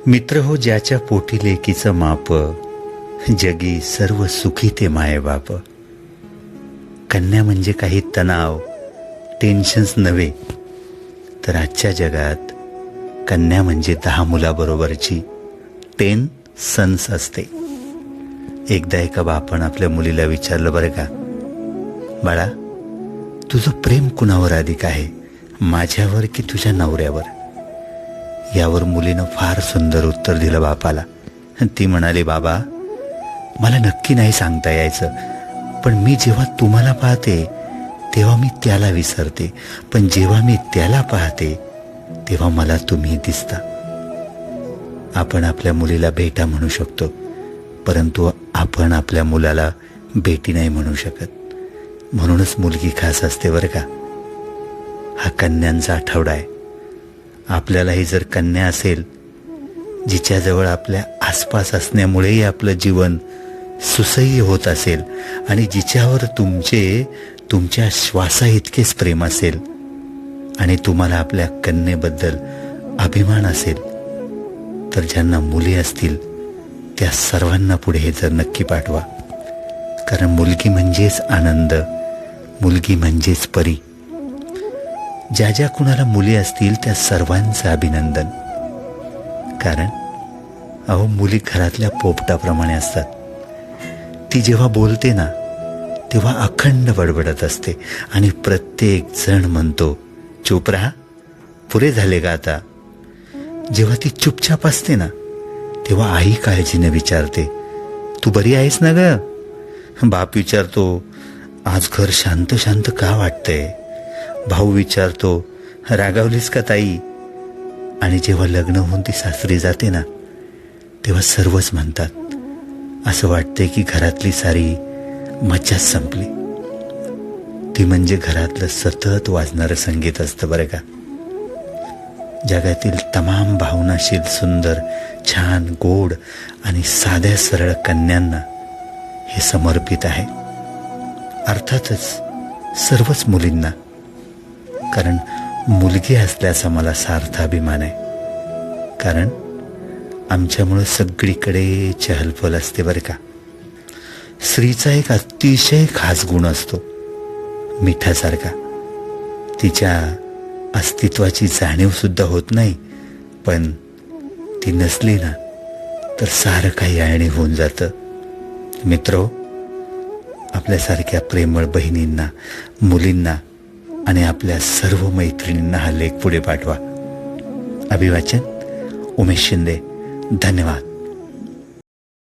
मित्र हो ज्याच्या पोटी लेकीचं माप, जगी सर्व सुखी ते माये बाप. कन्या म्हणजे काही तणाव, टेन्शन्स नव्हे, तर आजच्या जगात कन्या म्हणजे 10 मुलाबरोबरची 10 सन्स असते. एकदा एका बापानं आपल्या मुलीला विचारलं, बरं का बाळा, तुझं प्रेम कुणावर अधिक आहे, माझ्यावर की तुझ्या नवऱ्यावर? यावर मुलीनं फार सुंदर उत्तर दिलं बापाला. ती म्हणाली, बाबा मला नक्की नाही सांगता यायचं, पण मी जेव्हा तुम्हाला पाहते तेव्हा मी त्याला विसरते, पण जेव्हा मी त्याला पाहते तेव्हा मला तुम्ही दिसता. आपण आपल्या मुलीला बेटा म्हणू शकतो, परंतु आपण आपल्या मुलाला बेटी नाही म्हणू शकत. म्हणूनच मुलगी खास असते बरं का. हा कन्यांचा आठवडा आहे. आपल्यालाही जर कन्या असेल, जिच्याजवळ आपल्या आसपास असण्यामुळेही आपलं जीवन सुसह्य होत असेल आणि जिच्यावर तुमच्या श्वासा इतकेच प्रेम असेल आणि तुम्हाला आपल्या कन्येबद्दल अभिमान असेल, तर ज्यांना मुली असतील त्या सर्वांना पुढे हे जर नक्की पाठवा. कारण मुलगी म्हणजेच आनंद, मुलगी म्हणजेच परी. ज्या ज्या कुणाला मुली असतील त्या सर्वांचं अभिनंदन. कारण अहो, मुली घरातल्या पोपटाप्रमाणे असतात. ती जेव्हा बोलते ना तेव्हा अखंड बडबडत असते आणि प्रत्येक जण म्हणतो, चुप राहा, पुरे झाले का आता? जेव्हा ती चुपचाप असते ना तेव्हा आई काळजीने विचारते, तू बरी आहेस ना ग? बाप विचारतो, आज घर शांत शांत का वाटतंय? भाऊ विचारतो, रागावलीस का ताई? आणि जेव्हा लग्न होऊन ती सासरी जाते ना तेव्हा सर्वच म्हणतात, असं वाटतंय की घरातली सारी मज्जाच संपली. ती म्हणजे घरातलं सतत वाजणारं संगीत असतं बरं का. जगातील तमाम भावनाशील, सुंदर, छान, गोड आणि साध्या सरळ कन्यांना हे समर्पित आहे. अर्थातच सर्वच मुलींना, कारण मुलगी असल्याचा मला सार्थ अभिमान आहे. कारण आमच्यामुळं सगळीकडे चहलपहल असते बरं का. स्त्रीचा एक अतिशय खास गुण असतो, मिठासारखा. तिच्या अस्तित्वाची जाणीव सुद्धा होत नाही, पण ती नसली ना तर सारं काही अळणी होऊन जातं. मित्रो, आपल्यासारख्या प्रेमळ बहिणींना, मुलींना आणि आपल्या सर्व मैत्रिणींना हा लेख पुढे पाठवा. अभिवाचन, उमेश शिंदे. धन्यवाद.